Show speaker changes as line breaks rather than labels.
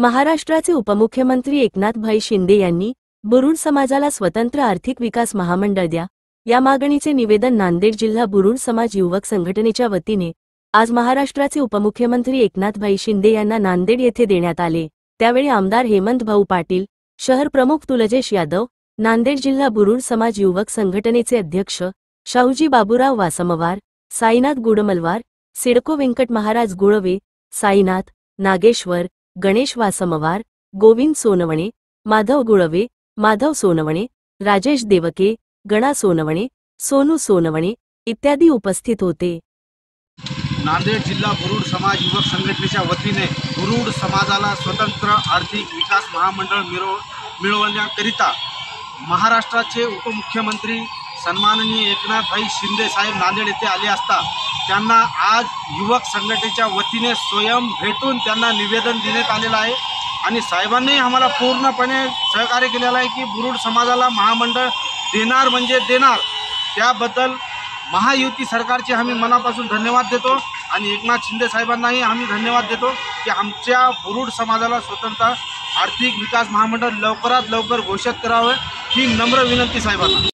महाराष्ट्राचे उपमुख्यमंत्री एकनाथभाई शिंदे यांनी बुरुड समाजाला स्वतंत्र आर्थिक विकास महामंडळ द्या या मागणीचे निवेदन नांदेड जिल्हा बुरुड समाज युवक संघटनेच्या वतीने आज महाराष्ट्राचे उपमुख्यमंत्री एकनाथभाई शिंदे यांना नांदेड येथे देण्यात आले। त्यावेळी आमदार हेमंत भाऊ पाटील, शहर प्रमुख तुलजेश यादव, नांदेड जिल्हा बुरुड समाज युवक संघटनेचे अध्यक्ष शाहूजी बाबूराव वासमवार, साईनाथ गुडमलवार, सिडको व्यंकट महाराज गुळवे, साईनाथ नागेश्वर, गणेश वासमवार, गोविंद सोनवणे, माधव गुळवे, माधव सोनवणे, राजेश देवके, गणा सोनवणे, सोनू सोनवणे इत्यादी उपस्थित होते।
नांदेड जिल्हा बुरुड समाज युवक संघटनेच्या वतीने बुरुड समाजाला स्वतंत्र आर्थिक विकास महामंडळ मिळवण्याकरिता महाराष्ट्राचे उपमुख्यमंत्री सन्माननीय एकनाथभाई शिंदे साहेब नांदेड येथे आले असता त्यांना आज युवक संघटनेच्या वतीने स्वयं भेटून त्यांना निवेदन देण्यात आलेलं आहे आणि साहेबांनी आम्हाला पूर्णपणे सहकार्य केलेलं आहे की बुरुड समाजाला महामंडळ देणार म्हणजे देणार। त्याबद्दल महायुती सरकारचे आम्ही मनापासून धन्यवाद देतो आणि एकनाथ शिंदे साहेबांनाही आम्ही धन्यवाद देतो की आमच्या बुरुड समाजाला स्वतंत्र आर्थिक विकास महामंडळ लवकरात लवकर घोषित करावे ही नम्र विनंती साहेबांना।